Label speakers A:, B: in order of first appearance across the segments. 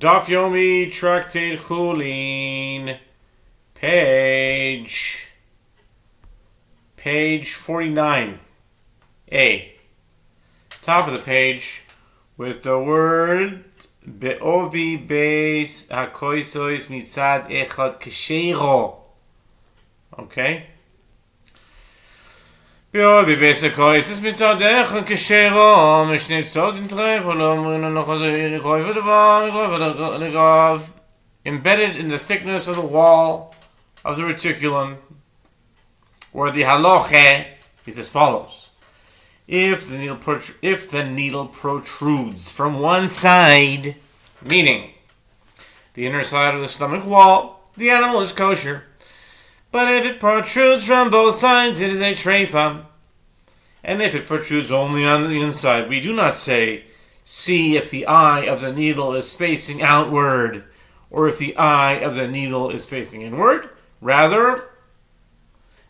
A: Daf Yomi, Tractate Chullin, page 49, A. Top of the page with the word Be'ovi Beis HaKoisois Mitzad Echad Keshero. Okay? Be'ovi Beis HaKoisois Mitzad Echad Keshero Mishneh Tzot embedded in the thickness of the wall of the reticulum, or the haloche, is as follows. If the needle protrudes from one side, meaning the inner side of the stomach wall, the animal is kosher. But if it protrudes from both sides, it is a treifa. And if it protrudes only on the inside, we do not say, see if the eye of the needle is facing outward, or if the eye of the needle is facing inward. Rather,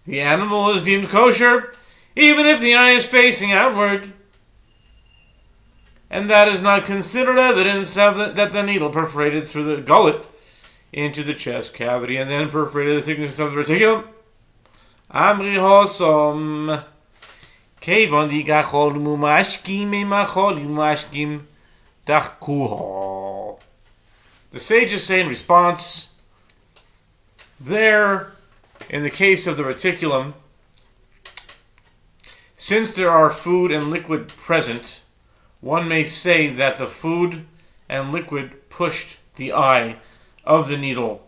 A: the animal is deemed kosher, even if the eye is facing outward. And that is not considered evidence that the needle perforated through the gullet into the chest cavity and then perforated the thickness of the reticulum. Amri hosom. Kevon di gachol mumashkim emachol mumashkim dachkuho. The sages say in response, there, in the case of the reticulum, since there are food and liquid present, one may say that the food and liquid pushed the eye of the needle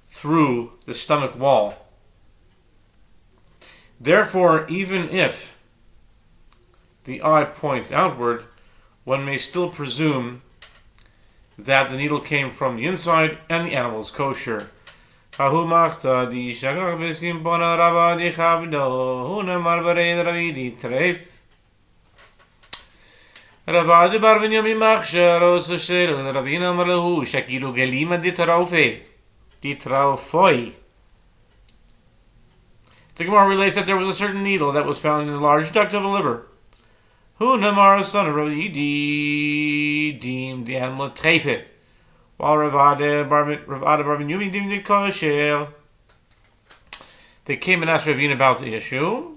A: through the stomach wall. Therefore, even if the eye points outward, one may still presume that the needle came from the inside and the animal is kosher. Ravadu bar ben Yomi machshar osher Ravina marlahu shakilu gelima ditraufoi. The Gemara relates that there was a certain needle that was found in the large duct of the liver. Hu namar son of Ravidi deemed the animal a treife, while Ravada bar ben Yomi deemed it kosher. They came and asked Ravina about the issue,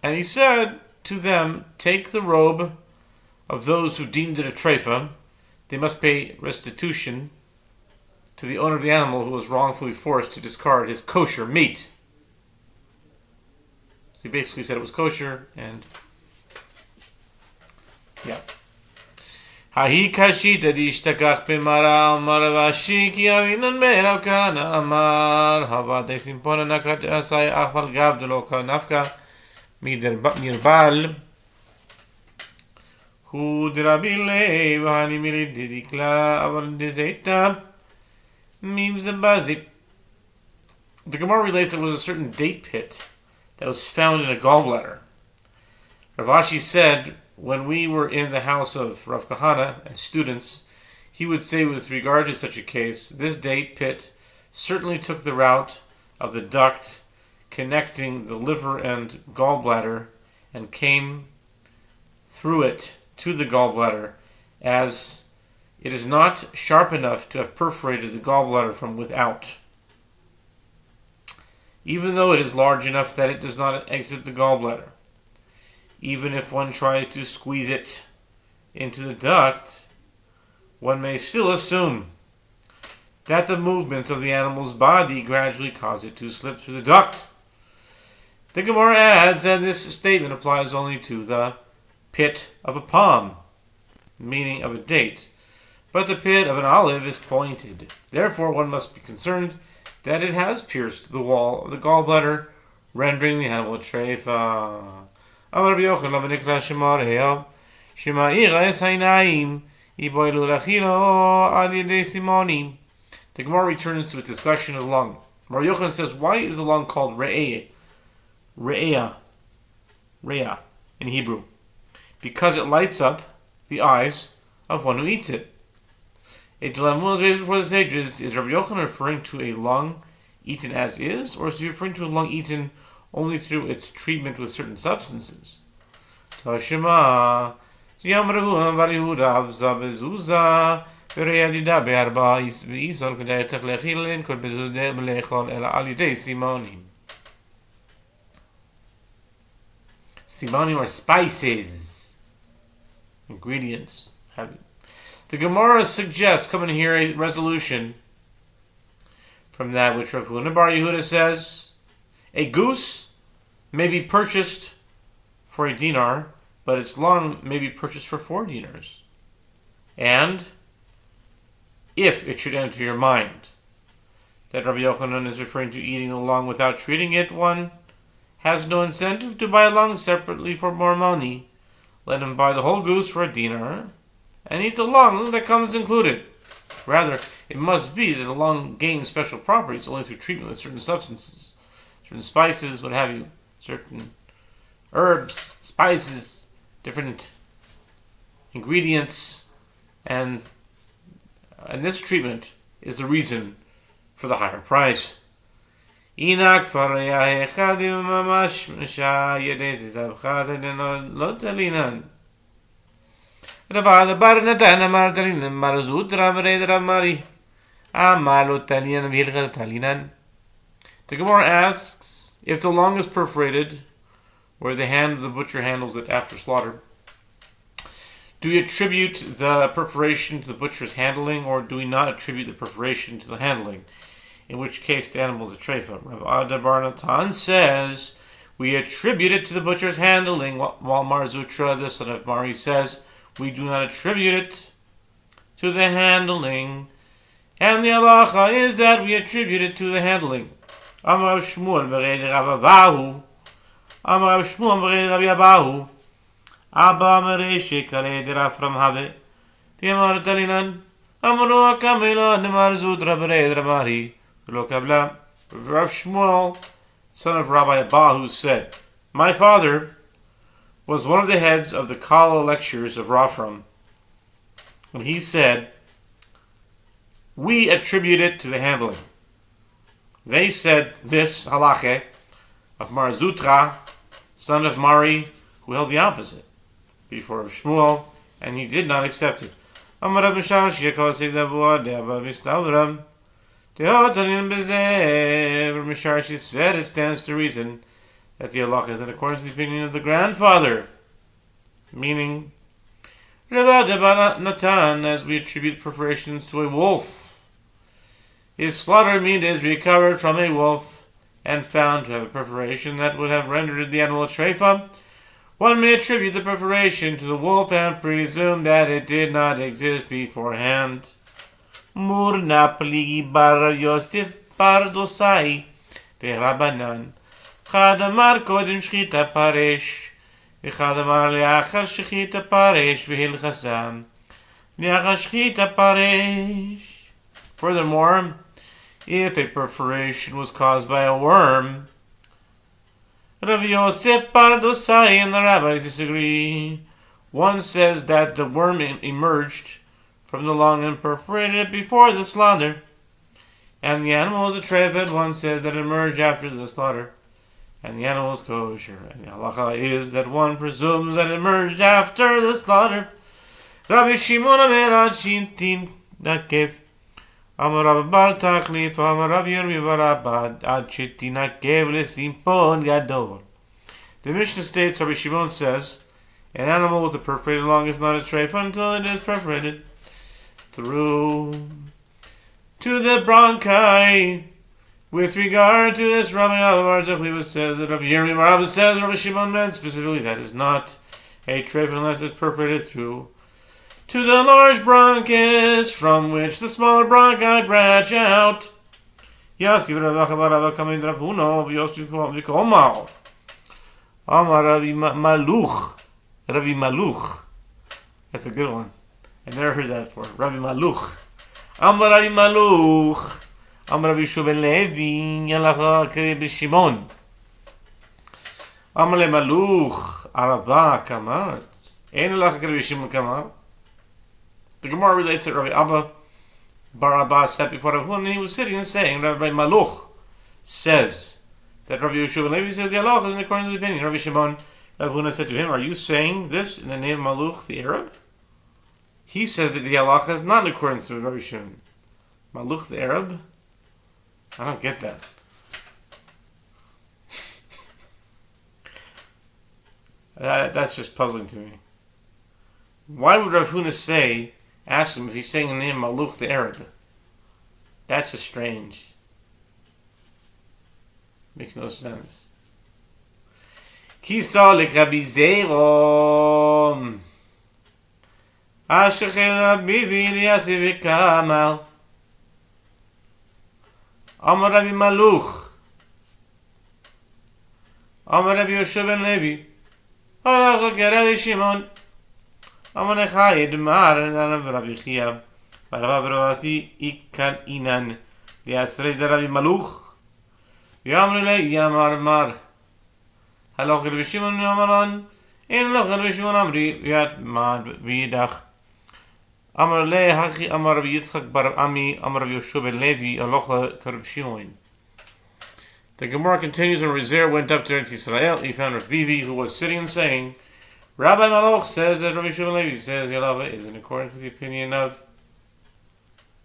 A: and he said to them, take the robe of those who deemed it a treifa. They must pay restitution to the owner of the animal who was wrongfully forced to discard his kosher meat. So he basically said it was kosher, and yeah. Hahi kashita dishtakach b'mara amar vashi ki avinan me'erav kana amar havade simpona nakat asay achval gav delo kanafka mirbal hu drabile v'hani mirid didikla aval dezeita mim zabazi. The Gemara relates there was a certain date pit that was found in a gallbladder. Rav Ashi said, when we were in the house of Rav Kahana as students, he would say with regard to such a case, this date pit certainly took the route of the duct connecting the liver and gallbladder and came through it to the gallbladder, as it is not sharp enough to have perforated the gallbladder from without, even though it is large enough that it does not exit the gallbladder. Even if one tries to squeeze it into the duct, one may still assume that the movements of the animal's body gradually cause it to slip through the duct. The Gemara adds that this statement applies only to the pit of a palm, meaning of a date, but the pit of an olive is pointed. Therefore, one must be concerned that it has pierced the wall of the gallbladder, rendering the animal a treifa. Amar Rabbi Yochanan v'nikra shema shema'ira es hainayim iboilu lachilo al yedei simonim. The Gemara returns to its discussion of the lung. Rabbi Yochanan says, why is the lung called re'eh in Hebrew? Because it lights up the eyes of one who eats it. A dilemma was raised before the sages. Is Rabbi Yochanan referring to a lung eaten as is, or is he referring to a lung eaten only through its treatment with certain substances? Tashima, Yom Ravu Bar Yehuda Zabezuza Vereyadida Be'arba Isol Kedei Techlechilin Kod Bezude Belechol El Alidei Simonim. Simonim are spices, ingredients. The Gemara suggests, come and hear a resolution from that which Rav Huna Bar Yehuda says, a goose may be purchased for a dinar, but its long may be purchased for 4 dinars. And if it should enter your mind that Rabbi Yochanan is referring to eating the long without treating it, one has no incentive to buy a long separately for more money. Let him buy the whole goose for a dinar and eat the long that comes included. Rather, it must be that the long gains special properties only through treatment with certain substances, certain spices, what have you, certain herbs, spices, different ingredients, and this treatment is the reason for the higher price. The Gemara asks, if the long is perforated, where the butcher handles it after slaughter, do we attribute the perforation to the butcher's handling, or do we not attribute the perforation to the handling? In which case the animal is a treifa. Rav Ada Bar Natan says we attribute it to the butcher's handling, while Mar Zutra, the son of Mari, says we do not attribute it to the handling. And the halacha is that we attribute it to the handling. Amar Rav Shmuel b'rei Rav Abahu, Amar Rav Shmuel b'rei Rav Abahu, Abba Mereshi Kalei Dera from Have, Tiamar Talinan, Amaro Kamila Nemar Zutra b'rei Ramari, Lo Kabla. Rav Shmuel, son of Rabbi Abahu, said, my father was one of the heads of the Kala lectures of Rafram, and he said, we attribute it to the handling. They said this halache of Mar Zutra, son of Mari, who held the opposite before Shmuel, and he did not accept it. Amar Rab Mishashi Yekosei Davua De'Abba Mistavram Tehotanin Bezeh. Rab Mishashi said it stands to reason that the halacha is in accordance with the opinion of the grandfather, meaning Rav Bar Natan, as we attribute perforations to a wolf. If slaughter meat is recovered from a wolf and found to have a perforation that would have rendered the animal a treifa, one may attribute the perforation to the wolf and presume that it did not exist beforehand. Murna pligi bar Yosef bar Dosai ve'Rabanan אחד אמר קודם שחית הפרש, ואחד אמר לאחר שחית הפרש והלחסם, לאחר שחית הפרש. Furthermore, if a perforation was caused by a worm, Rav Yosef bar Dosai and the rabbis disagree. One says that the worm emerged from the lung and perforated it before the slaughter, and the animal was a treifet. One says that it emerged after the slaughter, and the animal is kosher. And the halacha is that one presumes that it emerged after the slaughter. Rabbi Shimon Amar Shintin Nakev, Amar Rabbi Bar Tachlif, Amar Rabbi Yermi Bar Abad, Ad Shintin Nakev Lesimpon Gadol. The Mishnah states, Rabbi Shimon says, an animal with a perforated lung is not a treifa until it is perforated through to the bronchi. With regard to this, Rabbi Bar Tachlif says that Rabbi Yermi Bar Abad says Rabbi Shimon meant specifically that is not a treifa unless it's perforated through to the large bronchus from which the smaller bronchi branch out. Yasiv Rabbi Bar coming Rabbi Uno, Yosef Vikomar. Amar Rabbi Maluch. Rabbi Maluch. That's a good one. I never heard that before. Rabbi Maluch. Amar Rabbi Maluch. Amar Rabbi Shubin Levi. Yalacha Rabbi Shimon. Amar Rabbi Maluch. Araba Kamar. Ein Yalacha Rabbi Shimon Kamar. The Gemara relates that Rabbi Abba Bar Abba sat before Rabbi Hunan, and he was sitting and saying, Rabbi Maluch says that Rabbi Yehoshua Levi says the halacha is in accordance with the opinion. Rabbi Shimon Rav Huna said to him, are you saying this in the name of Maluch the Arab? He says that the halacha is not in accordance with Rabbi Shimon. Maluch the Arab? I don't get that. That's just puzzling to me. Why would Rav Huna ask him if he's saying the name Maluch the Arab? That's just strange. Makes no sense. Kisa Rabbi Zerom. Ashkechel Rabbi V'Yasi V'Kamal. Amar Rabbi Maluch. Amar Rabbi Yehoshua ben Levi. Amar Rabbi Shimon. Amar Echayed Mar Rabbi Chia. Rabbi Ravasi Ikal Inan. Liasrei Rabbi Maluch. Yamar Le Yamar Mar. Halach Rabbi Shimon Yamaran. In Loch Rabbi Shimon Amri. Yat Mad Vidach. Amar Le Hachi Amar Rabbi Yitzchak Bar Ami Amar Rabbi Yehoshua ben Levi Alocha Rabbi Shimon. The Gemara continues when Rezer went up to Eretz Yisrael. He found Rabbi Bivi, who was sitting and saying, Rabbi Maloch says that Rabbi Yehoshua ben Levi says the halacha is in accordance with the opinion of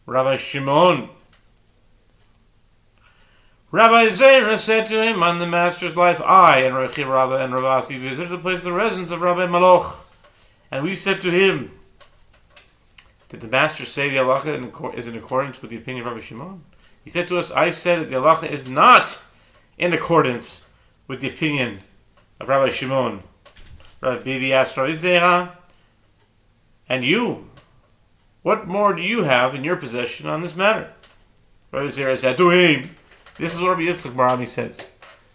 A: Rabbi Shimon. Rabbi Zera said to him, on the master's life, I and Rabbi and Ravasi visited the place of the residence of Rabbi Maloch. And we said to him, did the master say the halacha is in accordance with the opinion of Rabbi Shimon? He said to us, I said that the halacha is not in accordance with the opinion of Rabbi Shimon. Rabbi Bivi asked Rabbi Zera, and you, what more do you have in your possession on this matter? Rabbi Zera said to him, this is what Rabbi Yitzchak Barami says,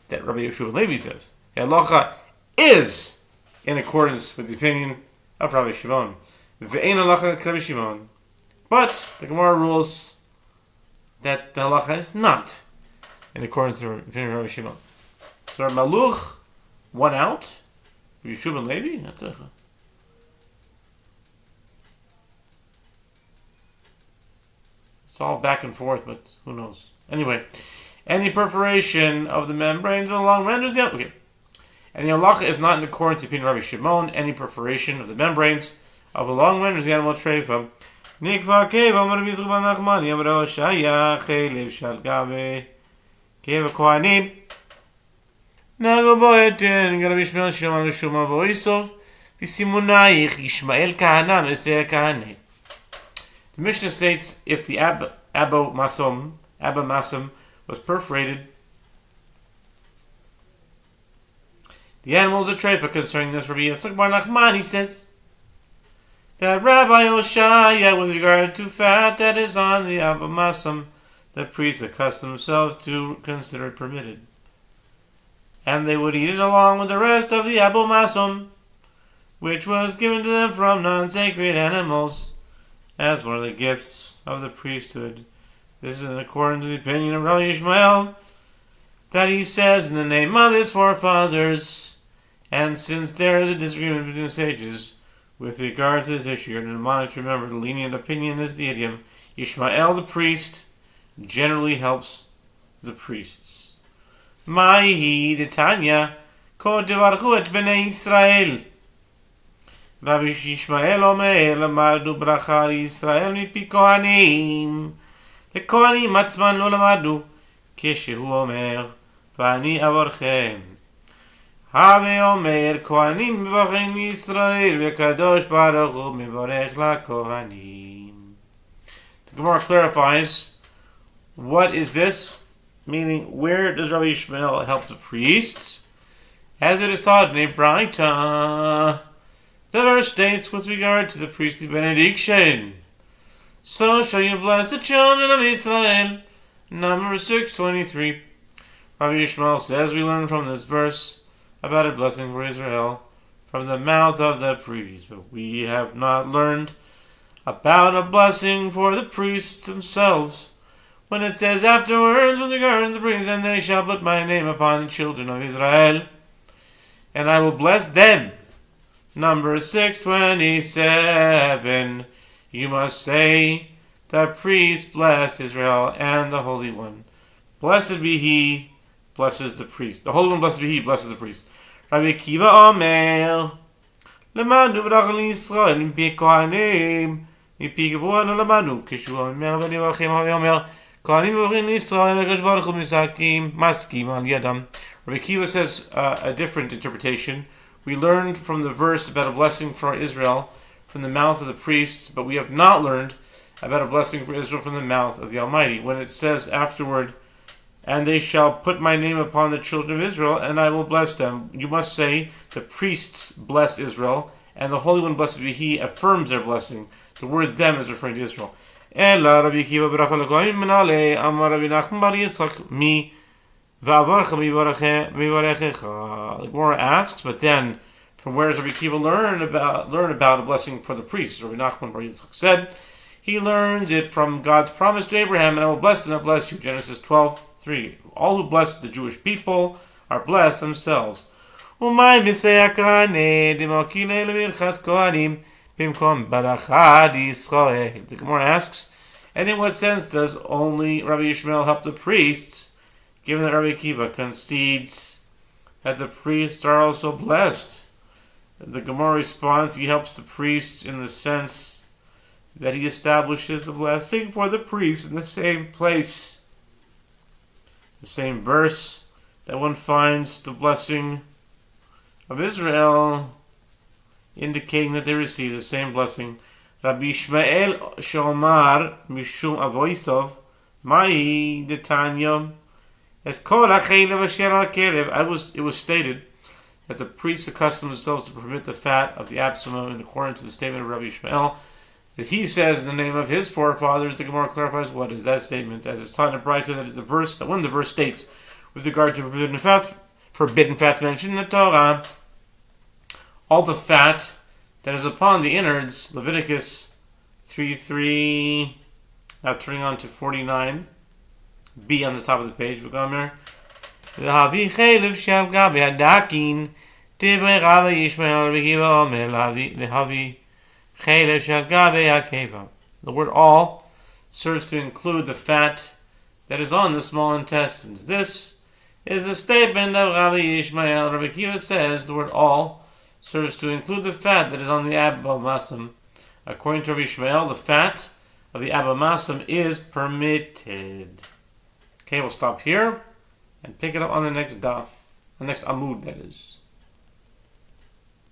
A: that Rabbi Yehoshua ben Levi says. The halacha is in accordance with the opinion of Rabbi Shimon. Ve'ein halacha Rabbi Shimon. But the Gemara rules that the halacha is not in accordance with the opinion of Rabbi Shimon. So Rabbi Maluch won out. Rabbi Yehoshua ben Levi? That's a... It's all back and forth, but who knows? Anyway, any perforation of the membranes along renders the okay. And the halacha is not in accordance with the opinion of Rabbi Shimon. Any perforation of the membranes of a long renders the animal treifa. Nikva keva Rabbi Yisrael ben Nachman Yamro Shaya Chelev Shal Gabe Keva Kohanim Nago Boeten Rabbi Shimon Shomar Shomar Boisov V'Simunaich Yishmael Kahana Meseh Kahane. The Mishnah states if the Abba Masum was perforated, the animal is a treifa. Concerning this, Rabbi Yitzchak Bar Nachman, he says that Rabbi Oshaya, with regard to fat that is on the Abba Masum, the priests accustomed themselves to consider it permitted, and they would eat it along with the rest of the Abba Masum, which was given to them from non-sacred animals, as one of the gifts of the priesthood. This is in accordance with the opinion of Rabbi Yishmael, that he says in the name of his forefathers. And since there is a disagreement between the sages with regard to this issue, you're admonished to remember the lenient opinion is the idiom. Yishmael the priest generally helps the priests. Mahi detanya ko devarchu et bnei Israel. Rabbi Yishmael omer lamadu bracha Yisrael mipi kohanim. לכהנים עצמם לא למדו, כשהוא אומר, ואני אברכם. הווה אומר, כהנים מברכם לישראל, וקדוש ברוך הוא מברך לכהנים. The Gemara clarifies, what is this? Meaning, where does Rabbi Yishmael help the priests? As it is taught in a Braita, the verse states with regard to the priestly benediction, so shall you bless the children of Israel. Numbers 6:23. Rabbi Yishmael says we learn from this verse about a blessing for Israel from the mouth of the priests, but we have not learned about a blessing for the priests themselves when it says afterwards with regard to the priests, and they shall put my name upon the children of Israel, and I will bless them. Numbers 6:27. You must say, the priest bless Israel and the Holy One. Blessed be he, blesses the priest. The Holy One, blessed be he, blesses the priest. Rabbi Akiva Omer, למדנו ברכה לישראל מפי כהנים, מפי גבוהנו למדנו, כשהוא אומר בנים מברכים, הרבי אומר, כהנים מברכים לישראל, הקדוש ברוך הוא מסכים על ידם. Rabbi Akiva says a different interpretation. We learned from the verse about a blessing for Israel from the mouth of the priests, but we have not learned about a blessing for Israel from the mouth of the Almighty. When it says afterward, and they shall put my name upon the children of Israel, and I will bless them. You must say, the priests bless Israel, and the Holy One, blessed be He, affirms their blessing. The word them is referring to Israel. Ela Rabbi Akiva bracha l'kohanim menale, amar Rabbi Nachman bar Yitzchak, mi va'avarcha mivarechecha. The Gemara asks, but then, from where does Rabbi Akiva learn about a blessing for the priests? Rabbi Nachman bar Yitzchak said, he learns it from God's promise to Abraham, and I will bless and I bless you. Genesis 12:3. All who bless the Jewish people are blessed themselves. The Gemara asks, and in what sense does only Rabbi Yishmael help the priests, given that Rabbi Akiva concedes that the priests are also blessed? The Gemara responds, he helps the priests in the sense that he establishes the blessing for the priests in the same place, the same verse that one finds the blessing of Israel, indicating that they receive the same blessing. Rabbi Yishmael Shomar Mishum Avoisov Mai Detanya as Kol Achelev Asher Al Kerev. It was stated that the priests accustomed themselves to permit the fat of the Absalom in accordance to the statement of Rabbi Yishmael that he says in the name of his forefathers. The Gemara clarifies what is that statement, as it's taught in Brighter that when the verse states with regard to forbidden fat mentioned in the Torah, all the fat that is upon the innards, Leviticus 3:3, now turning on to 49, B on the top of the page, V'gomer, L'havi chelev shel gabi hadakin, divrei Rabbi Yishmael Rabbi Akiva Omer, L'havi chelev shel gabi hakeva. The word all serves to include the fat that is on the small intestines. This is the statement of Rabbi Yishmael. Rabbi Akiva says the word all serves to include the fat that is on the abomasum. According to Rabbi Yishmael, the fat of the abomasum is permitted. Okay, we'll stop here and pick it up on the next daf, the next amud, that is.